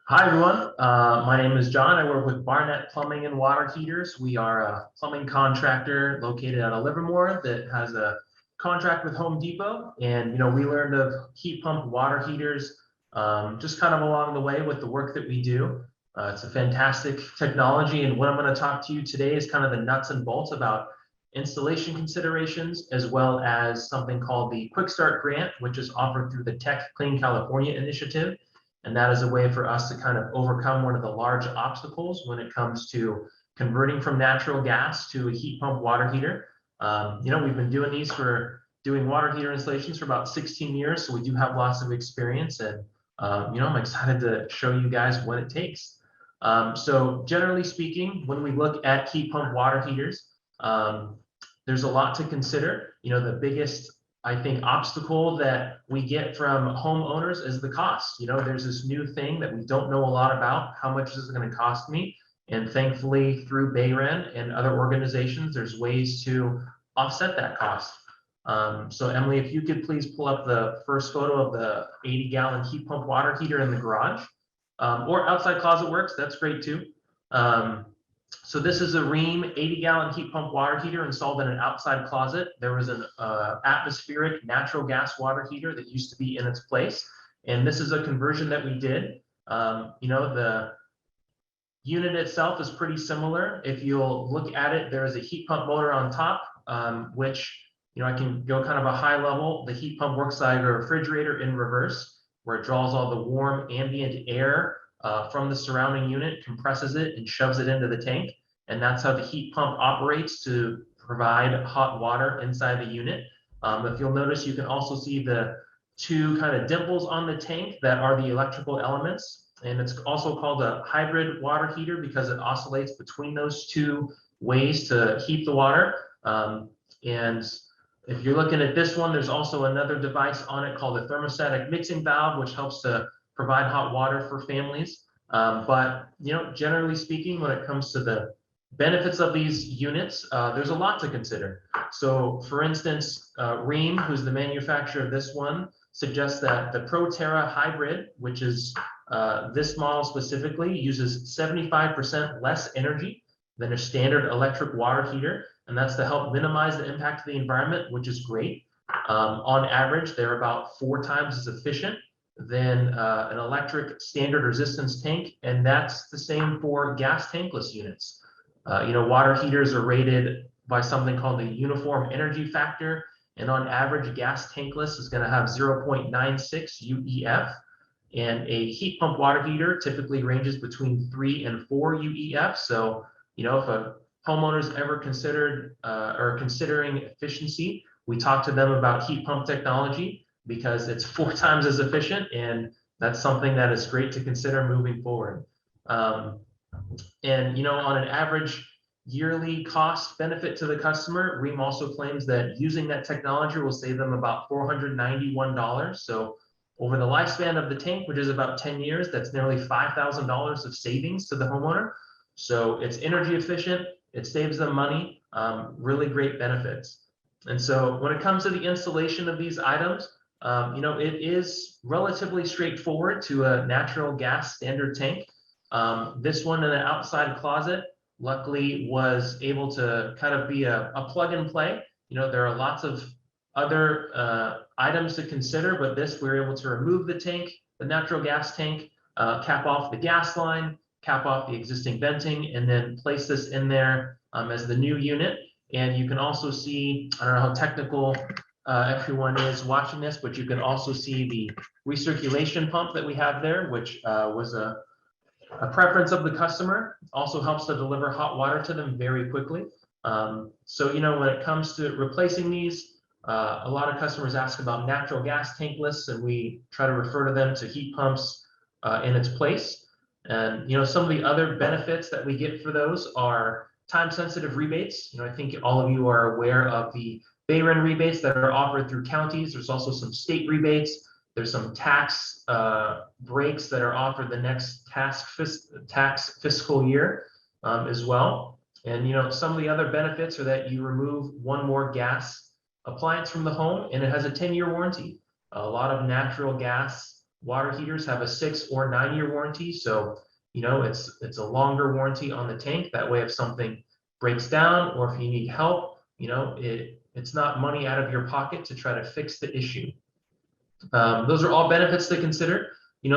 Hi, everyone. My name is John. I work with Barnett Plumbing and Water Heaters. We are a plumbing contractor located out of Livermore that has a contract with Home Depot. And, we learned of heat pump water heaters just kind of along the way with the work that we do. It's a fantastic technology. And what I'm going to talk to you today is kind of the nuts and bolts about installation considerations, as well as something called the Quick Start Grant, which is offered through the Tech Clean California initiative. And that is a way for us to kind of overcome one of the large obstacles when it comes to converting from natural gas to a heat pump water heater. We've been doing these for doing water heater installations for about 16 years, so we do have lots of experience, and I'm excited to show you guys what it takes. So generally speaking, when we look at heat pump water heaters, there's a lot to consider. The biggest, I think, obstacle that we get from homeowners is the cost. There's this new thing that we don't know a lot about. How much is it going to cost me? And thankfully, through BayREN and other organizations, there's ways to offset that cost. So Emily, if you could please pull up the first photo of the 80-gallon heat pump water heater in the garage, or outside closet works. That's great too. So this is a Rheem 80-gallon heat pump water heater installed in an outside closet. There was an atmospheric natural gas water heater that used to be in its place. And this is a conversion that we did. The unit itself is pretty similar. If you'll look at it, there is a heat pump motor on top, which, I can go kind of a high level. The heat pump works like a refrigerator in reverse, where it draws all the warm ambient air from the surrounding unit, compresses it, and shoves it into the tank. And that's how the heat pump operates to provide hot water inside the unit. If you'll notice, you can also see the two kind of dimples on the tank that are the electrical elements. And it's also called a hybrid water heater because it oscillates between those two ways to heat the water. And if you're looking at this one, there's also another device on it called a thermostatic mixing valve, which helps to provide hot water for families. But generally speaking, when it comes to the benefits of these units, there's a lot to consider. So for instance, Rheem, who's the manufacturer of this one, suggests that the ProTerra Hybrid, which is this model specifically, uses 75% less energy than a standard electric water heater. And that's to help minimize the impact of the environment, which is great. On average, they're about 4 times as efficient than an electric standard resistance tank, and that's the same for gas tankless units. Water heaters are rated by something called the uniform energy factor, and on average, gas tankless is going to have 0.96 UEF, and a heat pump water heater typically ranges between 3 and 4 UEF. So, if a homeowner's ever considered or considering efficiency, we talk to them about heat pump technology because it's 4 times as efficient, and that's something that is great to consider moving forward. And on an average yearly cost benefit to the customer, Rheem also claims that using that technology will save them about $491. So over the lifespan of the tank, which is about 10 years, that's nearly $5,000 of savings to the homeowner. So it's energy efficient, it saves them money, really great benefits. And so when it comes to the installation of these items, it is relatively straightforward to a natural gas standard tank. This one in an outside closet, luckily, was able to kind of be a plug and play. There are lots of other items to consider, but this, we're able to remove the tank, the natural gas tank, cap off the gas line, cap off the existing venting, and then place this in there as the new unit. And you can also see, I don't know how technical everyone is watching this, but you can also see the recirculation pump that we have there, which was a preference of the customer. Also helps to deliver hot water to them very quickly. So when it comes to replacing these, a lot of customers ask about natural gas tankless, and we try to refer to them to heat pumps in its place. And some of the other benefits that we get for those are time-sensitive rebates. I think all of you are aware of the BayREN rebates that are offered through counties. There's also some state rebates. There's some tax breaks that are offered the next tax fiscal year as well. And some of the other benefits are that you remove one more gas appliance from the home, and it has a 10-year warranty. A lot of natural gas water heaters have a 6 or 9 year warranty. So, it's a longer warranty on the tank. That way, if something breaks down or if you need help, it's not money out of your pocket to try to fix the issue. Those are all benefits to consider.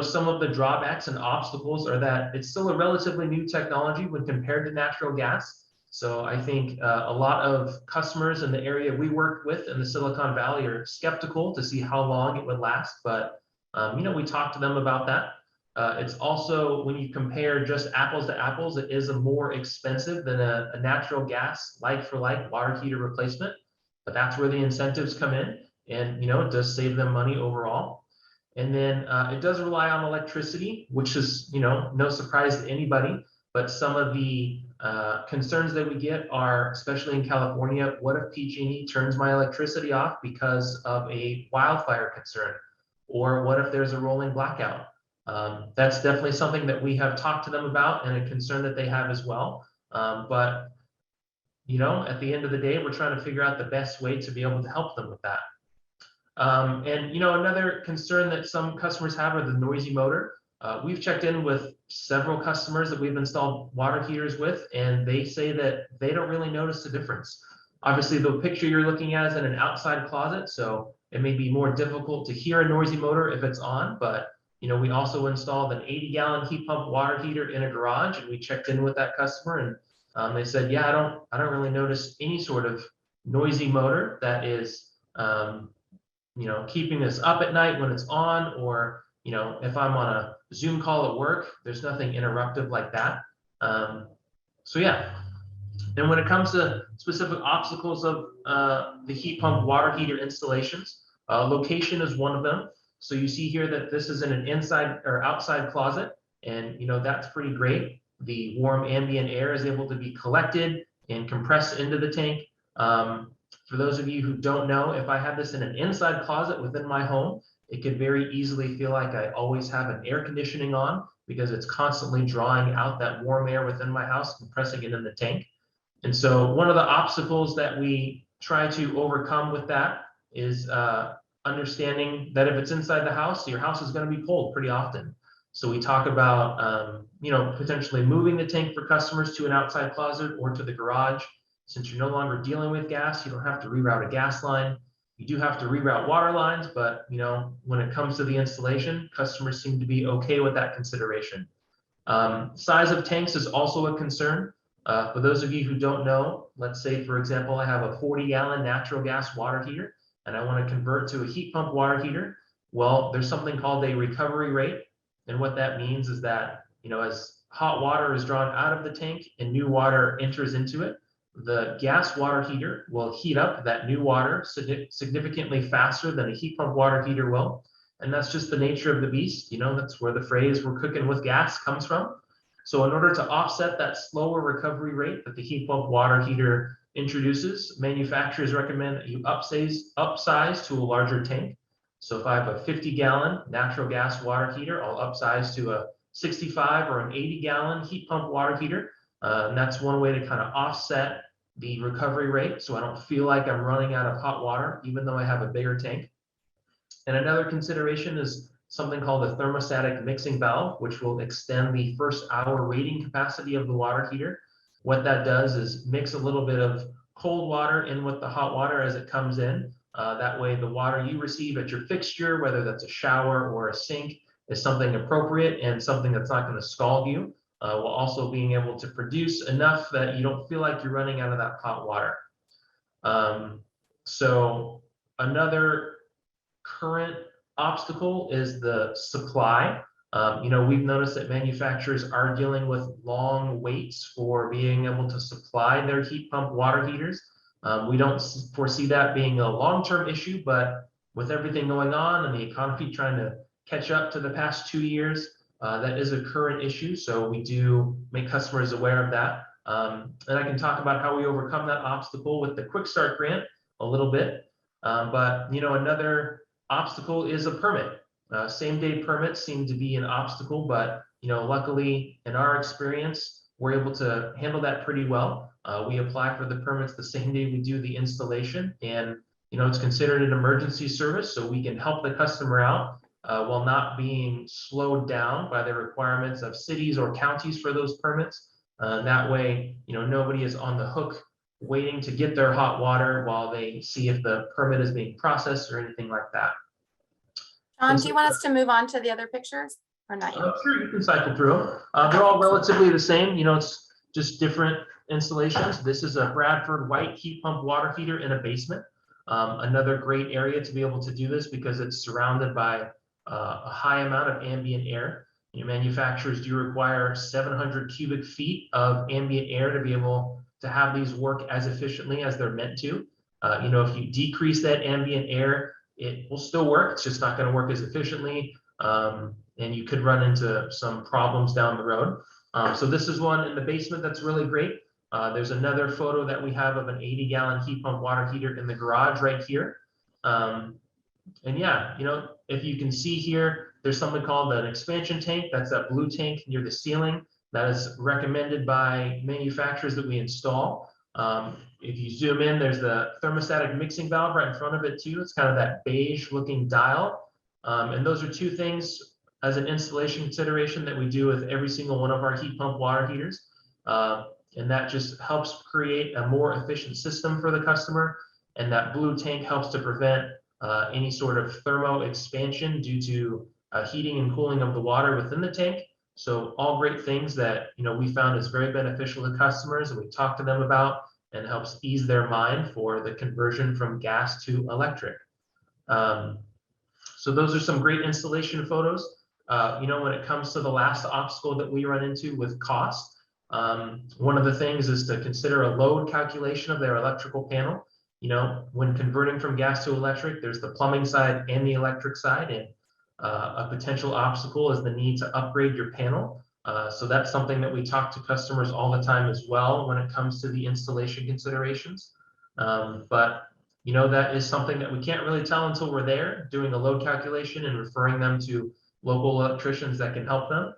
Some of the drawbacks and obstacles are that it's still a relatively new technology when compared to natural gas. So I think a lot of customers in the area we work with in the Silicon Valley are skeptical to see how long it would last. But, we talked to them about that. It's also, when you compare just apples to apples, it is more expensive than a natural gas like-for-like water heater replacement. But that's where the incentives come in. And, it does save them money overall. And then it does rely on electricity, which is, no surprise to anybody. But some of the concerns that we get are, especially in California, what if PG&E turns my electricity off because of a wildfire concern? Or what if there's a rolling blackout? That's definitely something that we have talked to them about and a concern that they have as well. But, at the end of the day, we're trying to figure out the best way to be able to help them with that. And another concern that some customers have are the noisy motor. We've checked in with several customers that we've installed water heaters with, and they say that they don't really notice the difference. Obviously, the picture you're looking at is in an outside closet, so it may be more difficult to hear a noisy motor if it's on. But we also installed an 80-gallon heat pump water heater in a garage, and we checked in with that customer, and they said, yeah, I don't really notice any sort of noisy motor that is keeping us up at night when it's on, or if I'm on a Zoom call at work, there's nothing interruptive like that. So yeah. And when it comes to specific obstacles of the heat pump water heater installations, location is one of them. So you see here that this is in an inside or outside closet, and that's pretty great. The warm ambient air is able to be collected and compressed into the tank. For those of you who don't know, if I had this in an inside closet within my home, it could very easily feel like I always have an air conditioning on because it's constantly drawing out that warm air within my house, compressing it in the tank. And so one of the obstacles that we try to overcome with that is understanding that if it's inside the house, your house is going to be cold pretty often. So we talk about, potentially moving the tank for customers to an outside closet or to the garage. Since you're no longer dealing with gas, you don't have to reroute a gas line. You do have to reroute water lines, but when it comes to the installation, customers seem to be okay with that consideration. Size of tanks is also a concern. For those of you who don't know, let's say, for example, I have a 40-gallon natural gas water heater, and I want to convert to a heat pump water heater. Well, there's something called a recovery rate. And what that means is that, as hot water is drawn out of the tank and new water enters into it, the gas water heater will heat up that new water significantly faster than a heat pump water heater will. And that's just the nature of the beast. That's where the phrase "we're cooking with gas" comes from. So in order to offset that slower recovery rate that the heat pump water heater introduces, manufacturers recommend that you upsize to a larger tank. So if I have a 50-gallon natural gas water heater, I'll upsize to a 65 or an 80-gallon heat pump water heater. And that's one way to kind of offset the recovery rate, so I don't feel like I'm running out of hot water, even though I have a bigger tank. And another consideration is something called a thermostatic mixing valve, which will extend the first hour rating capacity of the water heater. What that does is mix a little bit of cold water in with the hot water as it comes in. That way, the water you receive at your fixture, whether that's a shower or a sink, is something appropriate and something that's not going to scald you, while also being able to produce enough that you don't feel like you're running out of that hot water. So another current obstacle is the supply. We've noticed that manufacturers are dealing with long waits for being able to supply their heat pump water heaters. We don't foresee that being a long-term issue, but with everything going on and the economy trying to catch up to the past 2 years, that is a current issue. So we do make customers aware of that. And I can talk about how we overcome that obstacle with the Quick Start grant a little bit. But another obstacle is a permit. Same-day permits seem to be an obstacle, but luckily in our experience, we're able to handle that pretty well. We apply for the permits the same day we do the installation, and it's considered an emergency service, so we can help the customer out while not being slowed down by the requirements of cities or counties for those permits. That way, nobody is on the hook waiting to get their hot water while they see if the permit is being processed or anything like that. John, do you want us to move on to the other pictures or not yet? Sure, you can cycle through them. They're all relatively the same. It's just different installations. This is a Bradford white heat pump water heater in a basement. Another great area to be able to do this because it's surrounded by a high amount of ambient air. Manufacturers do require 700 cubic feet of ambient air to be able to have these work as efficiently as they're meant to. If you decrease that ambient air, it will still work. It's just not going to work as efficiently, and you could run into some problems down the road. So this is one in the basement that's really great. There's another photo that we have of an 80-gallon heat pump water heater in the garage right here. And yeah, if you can see here, there's something called an expansion tank. That's that blue tank near the ceiling. That is recommended by manufacturers that we install. If you zoom in, there's the thermostatic mixing valve right in front of it too. It's kind of that beige looking dial. And those are two things as an installation consideration that we do with every single one of our heat pump water heaters. And that just helps create a more efficient system for the customer. And that blue tank helps to prevent any sort of thermo expansion due to heating and cooling of the water within the tank. So all great things that we found is very beneficial to customers, and we talk to them about, and helps ease their mind for the conversion from gas to electric. So those are some great installation photos. When it comes to the last obstacle that we run into with cost, one of the things is to consider a load calculation of their electrical panel. When converting from gas to electric, there's the plumbing side and the electric side, and a potential obstacle is the need to upgrade your panel. So that's something that we talk to customers all the time as well when it comes to the installation considerations. But that is something that we can't really tell until we're there doing a load calculation and referring them to local electricians that can help them.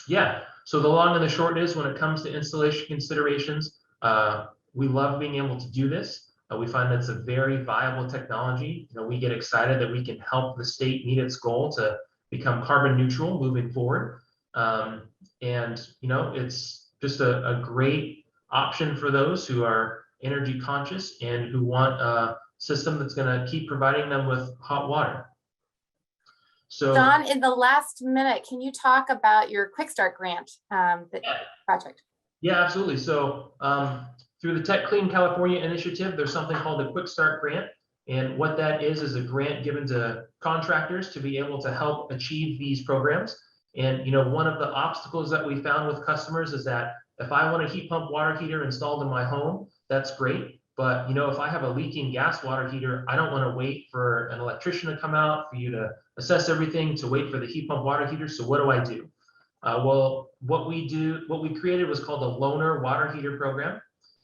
Yeah, so the long and the short is, when it comes to installation considerations, we love being able to do this. We find that's a very viable technology. We get excited that we can help the state meet its goal to become carbon neutral moving forward. It's just a great option for those who are energy conscious and who want a system that's going to keep providing them with hot water. So, John, in the last minute, can you talk about your Quick Start grant project? Yeah, absolutely. So through the Tech Clean California initiative, there's something called the Quick Start grant. And what that is a grant given to contractors to be able to help achieve these programs. And one of the obstacles that we found with customers is that if I want a heat pump water heater installed in my home, that's great. But if I have a leaking gas water heater, I don't want to wait for an electrician to come out, for you to assess everything, to wait for the heat pump water heater. So what do I do? Well, what we created was called a loaner water heater program.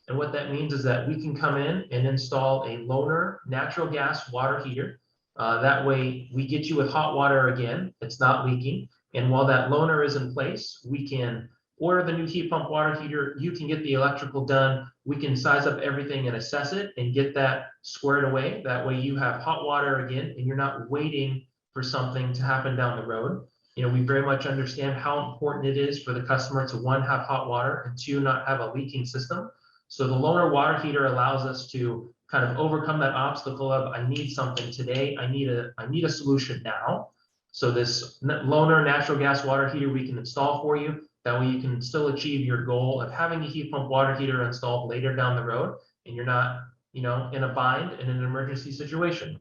And what that means is that we can come in and install a loaner natural gas water heater. That way we get you with hot water again, it's not leaking. And while that loaner is in place, we can order the new heat pump water heater, you can get the electrical done, we can size up everything and assess it and get that squared away. That way you have hot water again, and you're not waiting for something to happen down the road. We very much understand how important it is for the customer to, one, have hot water, and two, not have a leaking system. So the loaner water heater allows us to kind of overcome that obstacle of, I need something today, I need a solution now. So this loaner natural gas water heater we can install for you. That way you can still achieve your goal of having a heat pump water heater installed later down the road, and you're not, in a bind in an emergency situation.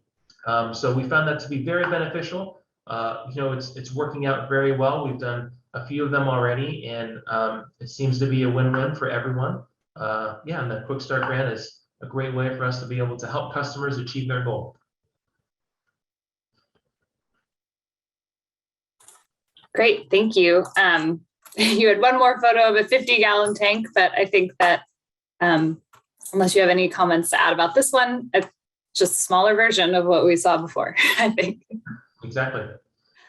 So we found that to be very beneficial. It's working out very well. We've done a few of them already, and it seems to be a win-win for everyone. And the Quick Start grant is a great way for us to be able to help customers achieve their goal. Great, thank you. You had one more photo of a 50-gallon tank, but I think that unless you have any comments to add about this one, it's just a smaller version of what we saw before, I think. Exactly.